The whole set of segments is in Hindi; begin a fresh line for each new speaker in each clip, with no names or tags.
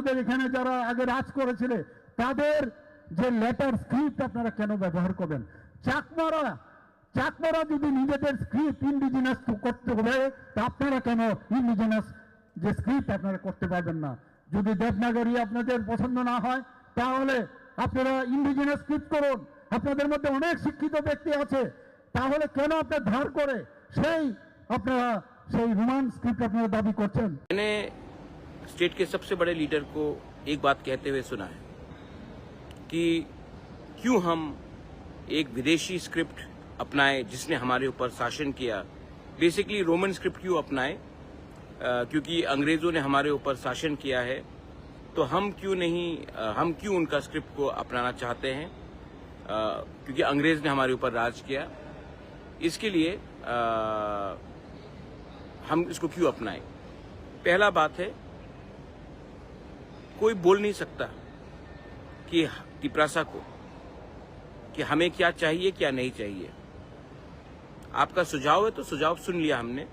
আপনাদের এখানে যারা আগে রাজ করেছিল তাদের যে লেটার স্ক্রিপ্ট আপনারা কেন ব্যবহার করবেন? চাকমারা যদি নিজেদের স্ক্রিপ্ট ইন্ডিজিনাস করতে হবে, তা আপনারা কেন ইন্ডিজিনাস যে স্ক্রিপ্ট আপনারা করতে পারবেন না? যদি দেবনাগরী আপনাদের পছন্দ না হয় তাহলে আপনারা ইন্ডিজিনাস স্ক্রিপ্ট করুন। আপনাদের মধ্যে অনেক শিক্ষিত ব্যক্তি আছে, তাহলে কেন আপনার ধার করে আপনারা সেই রোমান স্ক্রিপ্ট আপনারা দাবি করছেন?
मैंने स्टेट के सबसे बड़े लीडर को एक बात कहते हुए सुना है कि क्यों हम एक विदेशी स्क्रिप्ट अपनाए जिसने हमारे ऊपर शासन किया, बेसिकली रोमन स्क्रिप्ट क्यों अपनाए, क्योंकि अंग्रेजों ने हमारे ऊपर शासन किया है, तो हम क्यों उनका स्क्रिप्ट को अपनाना चाहते हैं, क्योंकि अंग्रेज ने हमारे ऊपर राज किया, इसके लिए हम इसको क्यों अपनाएं। पहला बात है, कोई बोल नहीं सकता कि तिपरासा को कि हमें क्या चाहिए क्या नहीं चाहिए। आपका सुझाव है तो सुझाव सुन लिया हमने,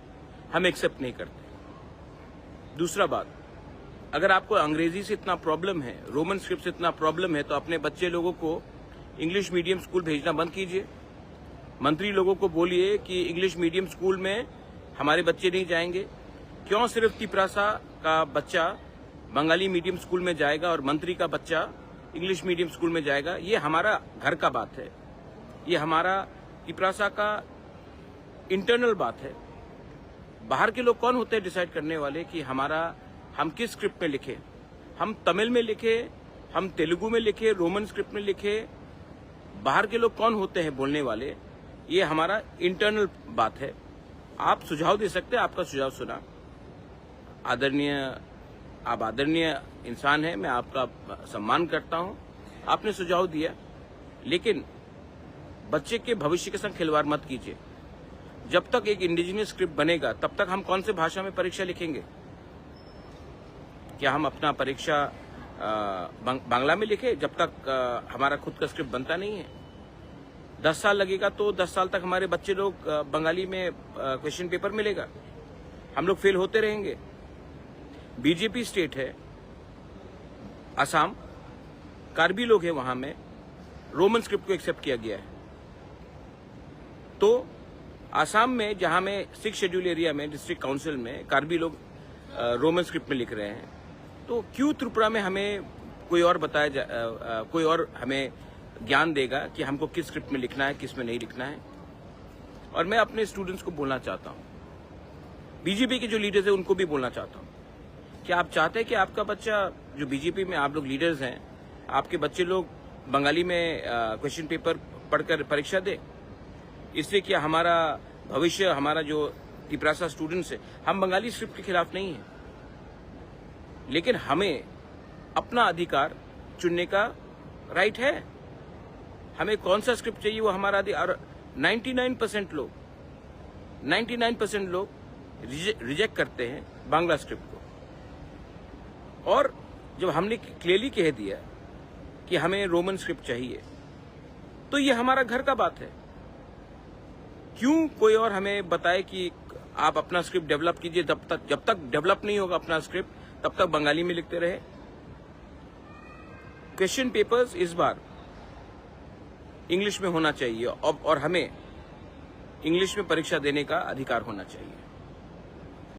हम एक्सेप्ट नहीं करते। दूसरा बात, अगर आपको अंग्रेजी से इतना प्रॉब्लम है, रोमन स्क्रिप्ट से इतना प्रॉब्लम है, तो अपने बच्चे लोगों को इंग्लिश मीडियम स्कूल भेजना बंद कीजिए। मंत्री लोगों को बोलिए कि इंग्लिश मीडियम स्कूल में हमारे बच्चे नहीं जाएंगे। क्यों सिर्फ तिपरासा का बच्चा बंगाली मीडियम स्कूल में जाएगा और मंत्री का बच्चा इंग्लिश मीडियम स्कूल में जाएगा? ये हमारा घर का बात है, ये हमारा तिपरासा का इंटरनल बात है। बाहर के लोग कौन होते हैं डिसाइड करने वाले कि हम किस स्क्रिप्ट में लिखें? हम तमिल में लिखे, हम तेलुगु में लिखे, रोमन स्क्रिप्ट में लिखे, बाहर के लोग कौन होते हैं बोलने वाले? ये हमारा इंटरनल बात है। आप सुझाव दे सकते हैं, आपका सुझाव सुना। आप आदरणीय इंसान हैं, मैं आपका सम्मान करता हूं। आपने सुझाव दिया, लेकिन बच्चे के भविष्य के संग खिलवाड़ मत कीजिए। जब तक एक इंडिजिनियस स्क्रिप्ट बनेगा तब तक हम कौन से भाषा में परीक्षा लिखेंगे? क्या हम अपना परीक्षा बांग्ला में लिखे जब तक हमारा खुद का स्क्रिप्ट बनता नहीं है? 10 साल लगेगा तो 10 साल तक हमारे बच्चे लोग बंगाली में क्वेश्चन पेपर मिलेगा, हम लोग फेल होते रहेंगे। बीजेपी स्टेट है असम, कार्बी लोग हैं वहां में, रोमन स्क्रिप्ट को एक्सेप्ट किया गया है। तो असम में जहां में 6 शेड्यूल एरिया में डिस्ट्रिक्ट काउंसिल में कार्बी लोग रोमन स्क्रिप्ट में लिख रहे हैं, तो क्यों त्रिपुरा में हमें कोई और हमें ज्ञान देगा कि हमको किस स्क्रिप्ट में लिखना है, किस में नहीं लिखना है? और मैं अपने स्टूडेंट्स को बोलना चाहता हूं, बीजेपी के जो लीडर्स हैं उनको भी बोलना चाहता हूं, क्या आप चाहते हैं कि आपका बच्चा, जो बीजेपी में आप लोग लीडर्स हैं, आपके बच्चे लोग बंगाली में क्वेश्चन पेपर पढ़कर परीक्षा दे? इससे क्या हमारा भविष्य, हमारा जो तिपरासा स्टूडेंट्स है, हम बंगाली स्क्रिप्ट के खिलाफ नहीं है, लेकिन हमें अपना अधिकार चुनने का राइट है। हमें कौन सा स्क्रिप्ट चाहिए वो हमारा अधिकार। 99% लोग रिजेक्ट करते हैं बांग्ला स्क्रिप्ट को, और जब हमने क्लियरली कह दिया कि हमें रोमन स्क्रिप्ट चाहिए, तो ये हमारा घर का बात है। क्यों कोई और हमें बताए कि आप अपना स्क्रिप्ट डेवलप कीजिए? जब तक डेवलप नहीं होगा अपना स्क्रिप्ट, तब तक बंगाली में लिखते रहे। क्वेश्चन पेपर्स इस बार इंग्लिश में होना चाहिए, और हमें इंग्लिश में परीक्षा देने का अधिकार होना चाहिए।